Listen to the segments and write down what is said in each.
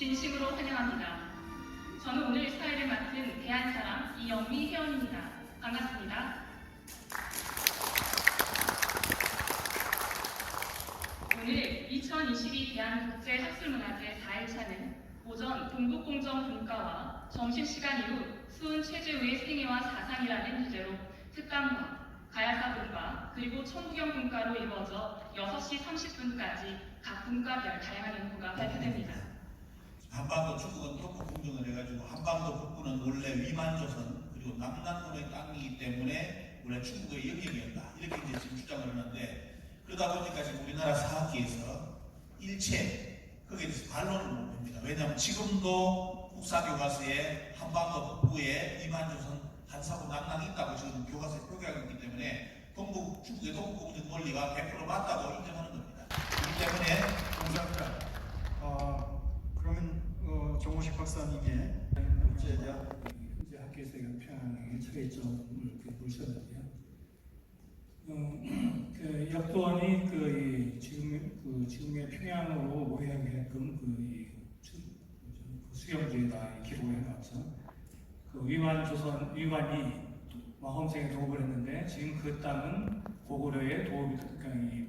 진심으로 환영합니다. 저는 오늘 사회를 맡은 대한사람 이영미 회원입니다. 반갑습니다. 오늘 2022 대한국제학술문화제 4일차는 오전 동북공정분과와 점심시간 이후 수은 최재우의 생애와 사상이라는 주제로 특강과 가야사분과 그리고 천부경분과로 이루어져 6시 30분까지 각 분과별 다양한 연구가 발표됩니다. 한반도 축구는 토크 공정을 해가지고 한반도 북부는 원래 위만조선 그리고 남남군의 땅이기 때문에 원래 충북의 영역이었다 이렇게 이제 지금 주장을 하는데, 그러다 보니까 지금 우리나라 사학계에서 일체 거기에 대해서 반론을 못 합니다. 왜냐하면 지금도 국사교과서에 한반도 북부에 위만조선 한사구 남남이 있다고 지금 교과서에 표기하고 있기 때문에 충북의 동북공정 원리가 100% 맞다고 인정하는 겁니다. 그렇기 때문에 감사합니다. 그러면 정호식 박사님의 국제대학 현재 학계에서 평양의 차이점을 보셨는데요. 그 역도원이 지금의 평양으로 모여야게끔 수경지에다 기록을 해놨죠. 그 위관이 마홈생에 도읍을 했는데 지금 그 땅은 고구려의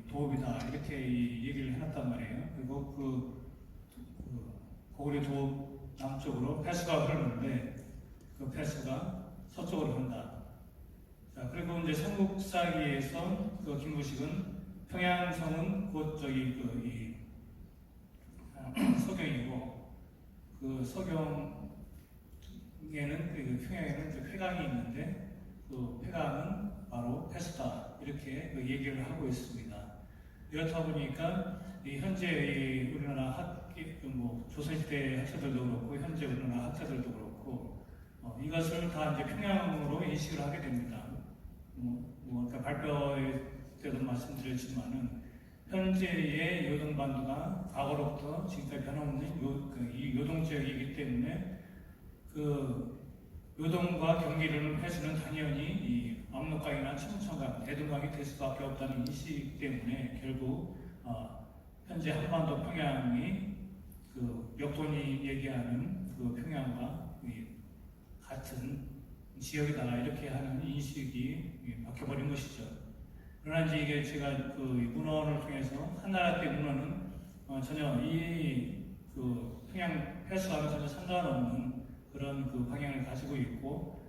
도읍이다 이렇게 얘기를 해놨단 말이에요. 그리고 고구려 도읍 남쪽으로 폐수가 흐르는데 그 폐수가 서쪽으로 흐른다. 자, 그리고 이제 삼국사기에서 그 김부식은 평양성은 곧 서경이고 그 서경에는 평양에는 이제 폐강이 있는데 그 폐강은 바로 폐수다 이렇게 얘기를 하고 있습니다. 이렇다 보니까 현재 우리나라 조선시대 학자들도 그렇고 현재 우리나라 학자들도 그렇고 이것을 다 이제 평양으로 인식을 하게 됩니다. 그러니까 발표 때도 말씀드렸지만은 현재의 요동반도가 과거로부터 지금까지 변함없는 이 요동지역이기 때문에 그 요동과 경기를 해수는 당연히 이 압록강이나 청천강, 대동강이 될 수밖에 없다는 인식 때문에 결국 현재 한반도 평양이 그 역돈이 얘기하는 그 평양과 같은 지역이다 이렇게 하는 인식이 바뀌어버린 것이죠. 그러나 이제 이게 제가 그 문헌을 통해서 한나라 때 문헌은 전혀 그 평양 폐수와는 전혀 상관없는 그런 그 방향을 가지고 있고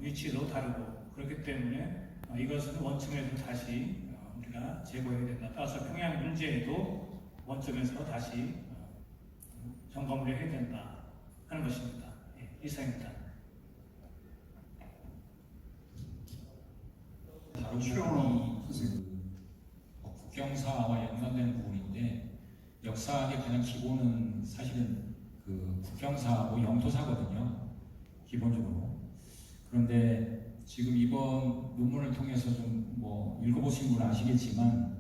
위치도 다르고 그렇기 때문에 이것은 원점에서 다시 우리가 제고해야 된다. 따라서 평양 문제에도 원점에서 다시 점검을 해야 된다 하는 것입니다. 이상입니다. 다른 부분이 국경사와 연관되는 부분인데, 역사학의 가장 기본은 사실은 그 국경사하고 영토사거든요, 기본적으로. 그런데 지금 이번 논문을 통해서 좀 읽어보신 분은 아시겠지만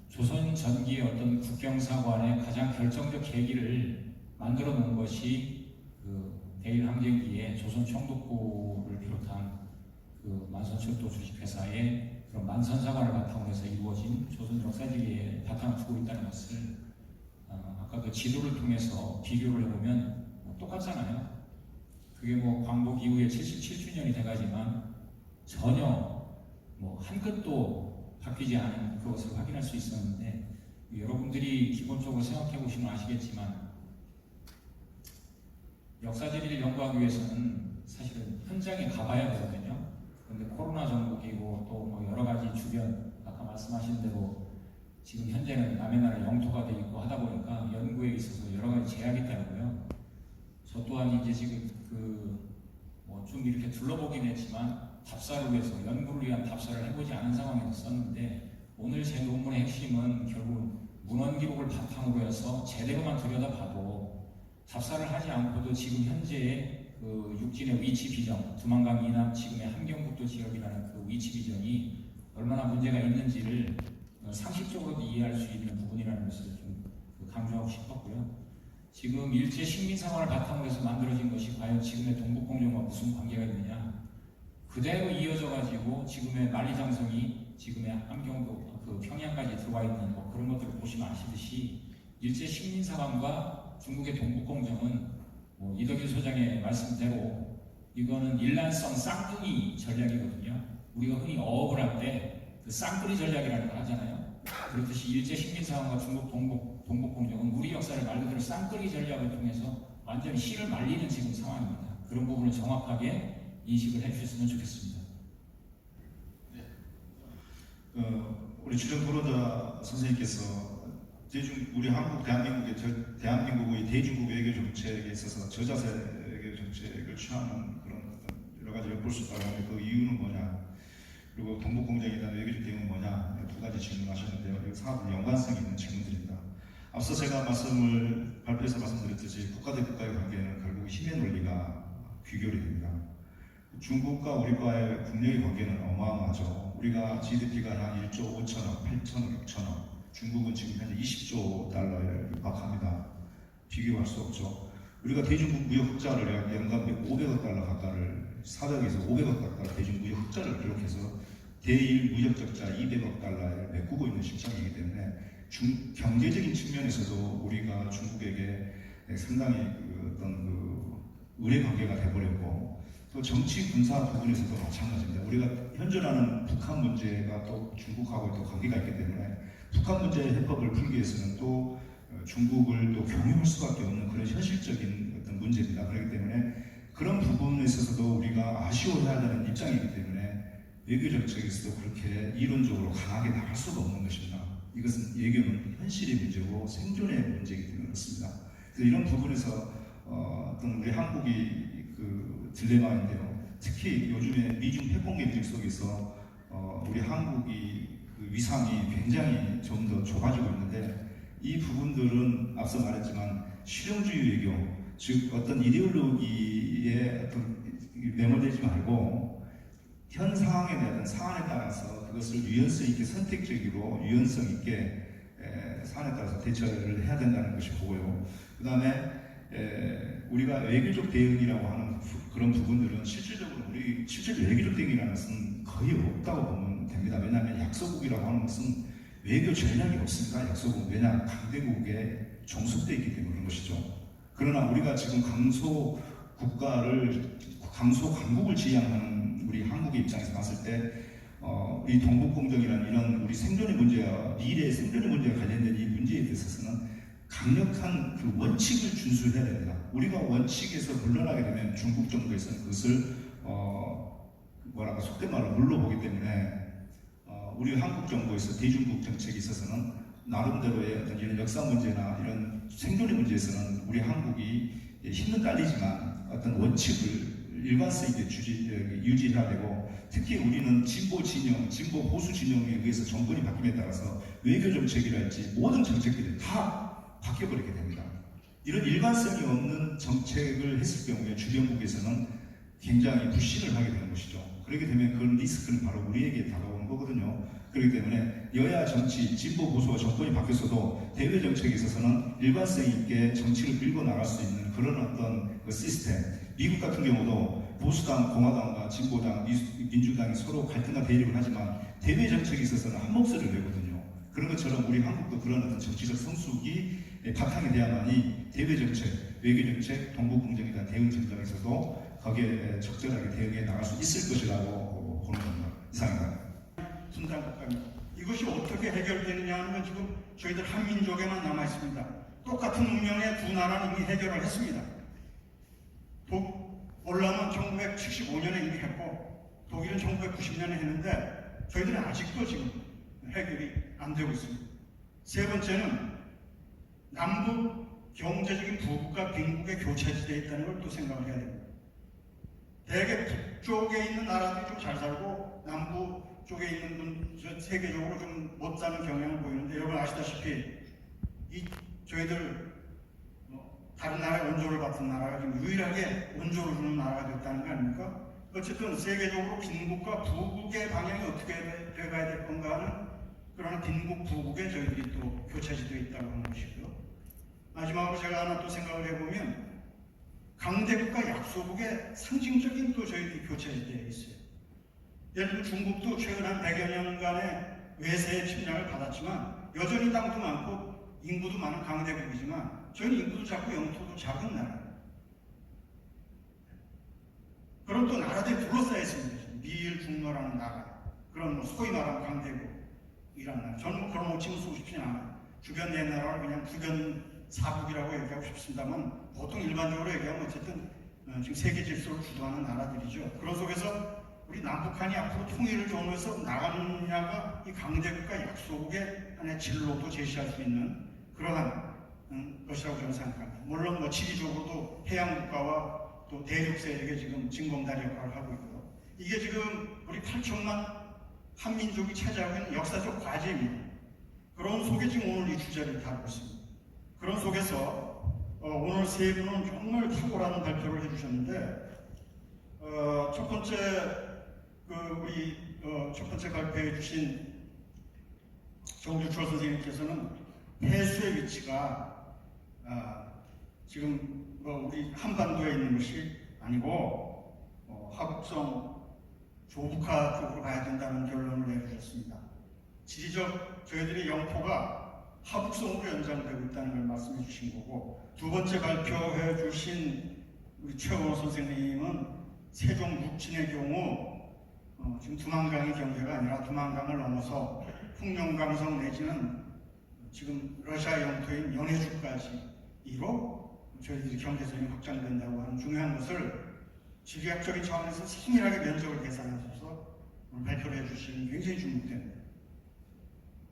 조선 전기의 어떤 국경사관의 가장 결정적 계기를 만들어 놓은 것이 그 대일항쟁기에 조선 총독부를 비롯한 그 만선철도 주식회사의 그런 만선사관을 바탕으로 해서 이루어진 조선 역사지리에 바탕을 두고 있다는 것을 아까 그 지도를 통해서 비교를 해보면 똑같잖아요. 그게 광복 이후에 77주년이 돼가지만 전혀 한 끗도 바뀌지 않은 그것을 확인할 수 있었는데, 여러분들이 기본적으로 생각해 보시면 아시겠지만 역사지리를 연구하기 위해서는 사실은 현장에 가봐야 되거든요. 그런데 코로나 전국이고 또 여러 가지 주변 아까 말씀하신 대로 지금 현재는 남의 나라 영토가 돼 있고 하다 보니까 연구에 있어서 여러 가지 제약이 있더라고요. 저 또한 이제 지금 좀 이렇게 둘러보긴 했지만 답사를 위해서 연구를 위한 답사를 해보지 않은 상황에서 썼는데, 오늘 제 논문의 핵심은 결국 문헌 기록을 바탕으로 해서 제대로만 들여다봐도 답사를 하지 않고도 지금 현재의 그 육진의 위치 비전, 두만강 이남 지금의 함경북도 지역이라는 그 위치 비전이 얼마나 문제가 있는지를 상식적으로도 이해할 수 있는 부분이라는 것을 좀 강조하고 싶었고요. 지금 일제 식민 상황을 바탕으로 해서 만들어진 것이 과연 지금의 동북공정과 무슨 관계가 있느냐? 그대로 이어져 가지고 지금의 만리장성이 지금의 함경도 그 평양까지 들어와 있는 그런 것들을 보시면 아시듯이 일제 식민 상황과 중국의 동북공정은 뭐 이덕일 소장의 말씀대로 이거는 일란성 쌍둥이 전략이거든요. 우리가 흔히 어업을 할 때 그 쌍둥이 전략이라는 걸 하잖아요. 그렇듯이 일제 식민사관과 중국 동북공정은 우리 역사를 말 그대로 쌍둥이 전략을 통해서 완전히 실을 말리는 지금 상황입니다. 그런 부분을 정확하게 인식을 해주셨으면 좋겠습니다. 우리 주전 토론자 선생님께서 우리 한국 대한민국의 대중국 외교 정책에 있어서 저자세 외교 정책을 취하는 그런 여러 가지 엿볼 수 있다고 하는데 그 이유는 뭐냐, 그리고 동북공정에 대한 외교적 대응은 뭐냐, 두 가지 질문하셨는데요. 이 사업 연관성이 있는 질문들입니다. 앞서 제가 발표에서 말씀드렸듯이 국가 대 국가의 관계는 결국 힘의 논리가 귀결이 됩니다. 중국과 우리과의 국력의 관계는 어마어마하죠. 우리가 GDP가 한 1조 5천억, 8천억, 6천억, 중국은 지금 현재 20조 달러에 육박합니다. 비교할 수 없죠. 우리가 대중국 무역 흑자를 연간 500억 달러 가까이를 400에서 500억 가까이 대중 무역 흑자를 기록해서 대일 무역 적자 200억 달러에 메꾸고 있는 실정이기 때문에 경제적인 측면에서도 우리가 중국에게 상당히 의뢰 관계가 돼버렸고, 또 정치 군사 부분에서도 마찬가지입니다. 우리가 현존하는 북한 문제가 또 중국하고 또 관계가 있기 때문에 북한 문제 해법을 풀기 위해서는 또 중국을 또 경유할 수밖에 없는 그런 현실적인 어떤 문제입니다. 그렇기 때문에 그런 부분에 있어서도 우리가 아쉬워해야 되는 입장이기 때문에 외교 정책에서도 그렇게 이론적으로 강하게 나갈 수가 없는 것입니다. 이것은 외교는 현실의 문제고 생존의 문제이기 때문에 그렇습니다. 그래서 이런 부분에서 어떤 우리 한국이 그 딜레마인데요. 특히 요즘에 미중 패권 경쟁 속에서 우리 한국이 그 위상이 굉장히 좀 더 좁아지고 있는데, 이 부분들은 앞서 말했지만 실용주의 외교, 즉 어떤 이데올로기에 매몰되지 말고 현 상황에 대한 사안에 따라서 그것을 유연성 있게 선택적으로 유연성 있게 사안에 따라서 대처를 해야 된다는 것이 보고요. 그 다음에 우리가 외교적 대응이라고 하는 그런 부분들은 실질적으로 실제 외교적 대응이라는 것은 거의 없다고 보면 됩니다. 왜냐하면 약소국이라고 하는 것은 외교 전략이 없습니다. 약소국. 왜냐? 강대국에 종속되어 있기 때문에 그런 것이죠. 그러나 우리가 지금 강소 강국을 지향하는 우리 한국의 입장에서 봤을 때 이 동북공정이라는 이런 우리 생존의 문제와 미래의 생존의 문제와 관련된 이 문제에 대해서는 강력한 그 원칙을 준수해야 됩니다. 우리가 원칙에서 물러나게 되면 중국 정부에서는 그것을 속된 말로 물러보기 때문에 우리 한국 정부에서 대중국 정책에 있어서는 나름대로의 어떤 이런 역사 문제나 이런 생존의 문제에서는 우리 한국이 힘은 딸리지만 어떤 원칙을 일관성 있게 유지해야 되고, 특히 우리는 진보 진영, 진보 보수 진영에 의해서 정권이 바뀜에 따라서 외교 정책이랄지 모든 정책들이 다 바뀌어버리게 됩니다. 이런 일관성이 없는 정책을 했을 경우에 주변국에서는 굉장히 불신을 하게 되는 것이죠. 그렇게 되면 그런 리스크는 바로 우리에게 다가오는 거거든요. 그렇기 때문에 여야 정치, 진보 보수와 정권이 바뀌었어도 대외 정책에 있어서는 일관성 있게 정치를 밀고 나갈 수 있는 그런 어떤 그 시스템. 미국 같은 경우도 보수당, 공화당과 진보당, 민주당이 서로 갈등과 대립을 하지만 대외 정책에 있어서는 한 목소리를 내거든요. 그런 것처럼 우리 한국도 그런 어떤 정치적 성숙이 바탕이 돼야만이 대외 정책, 외교 정책, 동북공정에 대한 대응 전략에서도 거기에 적절하게 대응해 나갈 수 있을 것이라고 보는 겁니다. 이상입니다. 분단국가입니다. 이것이 어떻게 해결되느냐 하는 건 지금 저희들 한민족에만 남아 있습니다. 똑같은 운명의 두 나라는 이미 해결을 했습니다. 올라면 1975년에 이미 했고 독일은 1990년에 했는데 저희들은 아직도 지금 해결이 안 되고 있습니다. 세 번째는 남북 경제적인 부국과 빈국의 교차지대에 있다는 걸 또 생각을 해야 됩니다. 대개 북쪽에 있는 나라들이 좀 잘 살고 남부 쪽에 있는 분 세계적으로 좀 못 사는 경향을 보이는데, 여러분 아시다시피 저희들 다른 나라의 원조를 받은 나라가 지금 유일하게 원조를 주는 나라가 됐다는 거 아닙니까? 어쨌든 세계적으로 빈국과 부국의 방향이 어떻게 돼가야 될 건가 하는 그런 빈국 부국에 저희들이 또 교차지되어 있다고 하는 것이고요. 마지막으로 제가 하나 또 생각을 해보면 강대국과 약소국의 상징적인 또 저희들이 교차지되어 있어요. 예를 들면 중국도 최근 한 100여 년간의 외세의 침략을 받았지만 여전히 땅도 많고 인구도 많은 강대국이지만 저희는 인구도 작고 영토도 작은 나라. 그런 또 나라들이 둘러싸여 있습니다. 미일, 중러라는 나라, 그런 뭐 소위 말하는 강대국이라는 나라. 저는 뭐 그런 호칭을 쓰고 싶지 않아요. 주변 네 나라를 그냥 주변 사국이라고 얘기하고 싶습니다만 보통 일반적으로 얘기하면 어쨌든 지금 세계 질서를 주도하는 나라들이죠. 그런 속에서 우리 남북한이 앞으로 통일을 전후해서 나가느냐가 이 강대국과 약속의 하나의 진로도 제시할 수 있는 그러한 것이라고 저는 생각합니다. 물론 뭐 지리적으로도 해양국가와 또 대륙 세력에 지금 징검다리 역할을 하고 있고요. 이게 지금 우리 8천만 한민족이 차지하고 있는 역사적 과제입니다. 그런 속에 지금 오늘 이 주제를 다루고 있습니다. 그런 속에서 오늘 세 분은 정말 탁월한 발표를 해주셨는데 첫 번째 첫 번째 발표해 주신 정주철 선생님께서는 폐수의 위치가 지금 우리 한반도에 있는 것이 아니고 하북성 조북하 쪽으로 가야 된다는 결론을 내주셨습니다. 지리적 저희들의 영토가 하북성으로 연장되고 있다는 걸 말씀해 주신 거고, 두 번째 발표해 주신 우리 최원호 선생님은 세종 묵진의 경우 지금 두만강의 경계가 아니라 두만강을 넘어서 풍령강성 내지는 지금 러시아 영토인 연해주까지로 저희들이 경제성이 확장된다고 하는 중요한 것을 지리학적인 차원에서 세밀하게 면적을 계산하셔서 오늘 발표를 해주시는 굉장히 주목됩니다.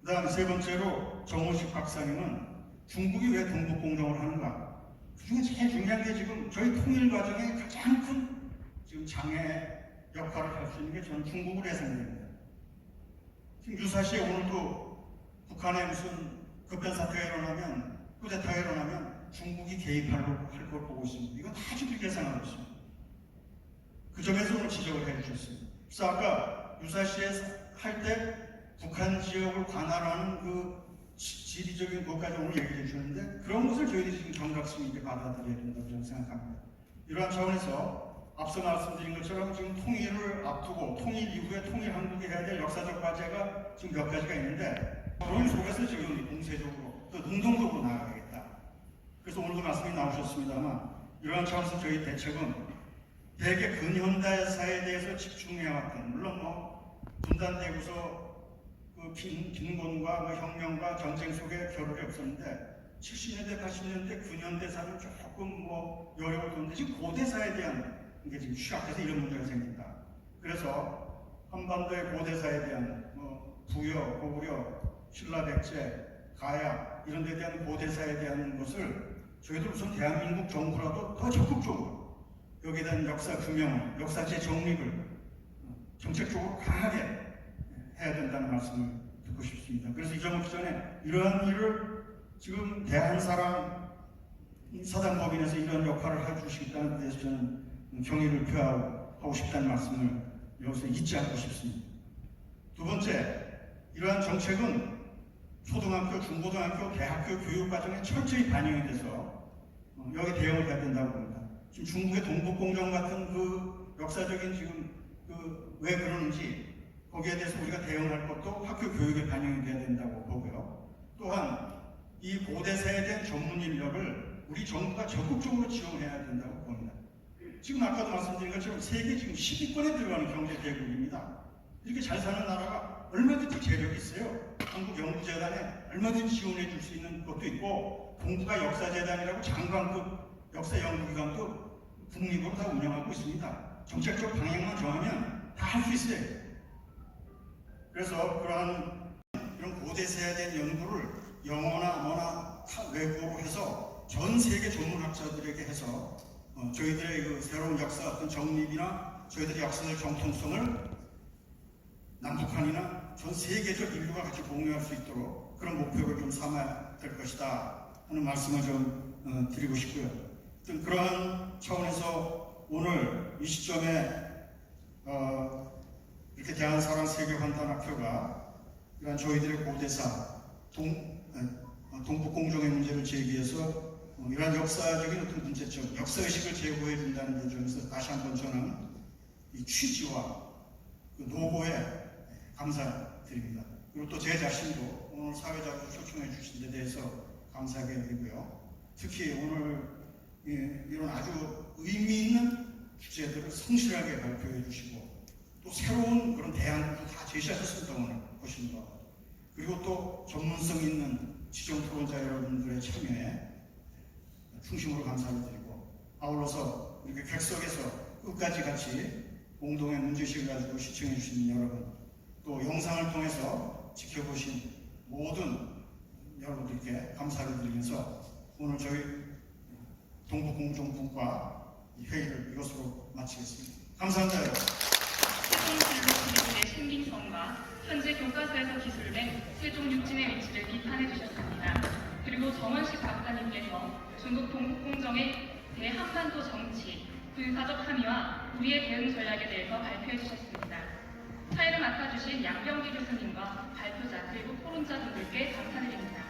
그 다음 세 번째로 정호식 박사님은 중국이 왜 동북공정을 하는가? 그 중에 제일 중요한 게 지금 저희 통일 과정에 가장 큰 지금 장애 역할을 할 수 있는 게 저는 중국으로 예상됩니다. 지금 유사시에 오늘도 북한에 무슨 급변 사태가 일어나면, 쿠데타가 일어나면 중국이 개입할 걸 보고 있습니다. 이거 다 지금 계산하고 있습니다. 그 점에서 오늘 지적을 해주셨습니다. 그래서 아까 유사시에 할 때 북한 지역을 관할하는 그 지리적인 것까지 오늘 얘기해 주셨는데 그런 것을 저희들이 지금 경각심 있게 받아들여야 된다고 저는 생각합니다. 이러한 차원에서 앞서 말씀드린 것처럼 지금 통일을 앞두고 통일 이후에 통일 한국이 해야 될 역사적 과제가 지금 몇 가지가 있는데 그런 속에서 지금 공세적으로 또 능동적으로 나아가겠다. 그래서 오늘도 말씀이 나오셨습니다만 이러한 차원에서 저희 대책은 대개 근현대사에 대해서 집중해왔던, 물론 뭐 분단되고서 그 빈곤과 혁명과 전쟁 속에 겨를이 없었는데 70년대, 80년대, 90년대사는 조금 뭐 여력을 뒀는데 지금 고대사에 대한 게 지금 취약해서 이런 문제가 생긴다. 그래서 한반도의 고대사에 대한 뭐 부여, 고구려, 신라백제, 가야 이런 데 대한 고대사에 대한 것을 저희들 우선 대한민국 정부라도 더 적극적으로 여기에 대한 역사 규명을, 역사제 정립을 정책적으로 강하게 해야 된다는 말씀을 듣고 싶습니다. 그래서 이 점을 전에 이러한 일을 지금 대한사랑 사단법인에서 이런 역할을 해주시겠다는 데서 저는 경의를 표하고 싶다는 말씀을 여기서 잊지 않고 싶습니다. 두 번째, 이러한 정책은 초등학교, 중고등학교, 대학교 교육 과정에 철저히 반영이 돼서 여기 대응을 해야 된다고 봅니다. 지금 중국의 동북공정 같은 그 역사적인 지금 왜 그러는지 거기에 대해서 우리가 대응할 것도 학교 교육에 반영이 돼야 된다고 보고요. 또한 이 고대사에 대한 전문 인력을 우리 정부가 적극적으로 지원해야 된다고 봅니다. 지금 아까도 말씀드린 것처럼 세계 지금 10위권에 들어가는 경제 대국입니다. 이렇게 잘 사는 나라가 얼마든지 재력이 있어요. 한국연구재단에 얼마든지 지원해 줄 수 있는 것도 있고 동북아 역사재단이라고 장관급 역사연구기관도 국립으로 다 운영하고 있습니다. 정책적 방향만 정하면 다 할 수 있어요. 그래서 그러한 이런 고대사에 대한 연구를 영어나 뭐나 외국어로 해서 전 세계 전문학자들에게 해서 저희들의 그 새로운 역사 어떤 정립이나 저희들의 역사적 정통성을 남북한이나 전 세계적 인류가 같이 공유할 수 있도록 그런 목표를 좀 삼아야 될 것이다 하는 말씀을 좀 드리고 싶고요. 그러한 차원에서 오늘 이 시점에 이렇게 대한사랑 세계환단학교가 이러한 저희들의 고대사 동북공정의 문제를 제기해서 이러한 역사적인 어떤 문제점, 역사의식을 제고해 준다는 점에서 다시 한번 저는 이 취지와 그 노고에 감사드립니다. 그리고 또 제 자신도 오늘 사회자로 초청해 주신 데 대해서 감사하게 여기고요. 특히 오늘 이런 아주 의미 있는 주제들을 성실하게 발표해 주시고 또 새로운 그런 대안도 다 제시하셨습니다. 오늘 보시는 거. 그리고 또 전문성 있는 지정 토론자 여러분들의 참여에 충심으로 감사를 드리고 아울러서 이렇게 객석에서 끝까지 같이 공동의 문제식을 가지고 시청해 주신 여러분 또 영상을 통해서 지켜보신 모든 여러분들께 감사를 드리면서 오늘 저희 동북공정분과 이 회의를 이것으로 마치겠습니다. 감사합니다. 세종진로기술의 신빙성과 현재 교과서에서 기술된 세종 육진의 위치를 비판해 주셨습니다. 그리고 정원식 박사님께서 중국 동북공정의 대한반도 정치, 군사적 함의와 우리의 대응 전략에 대해서 발표해 주셨습니다. 사회를 맡아주신 양병기 교수님과 발표자 그리고 토론자분들께 감사드립니다.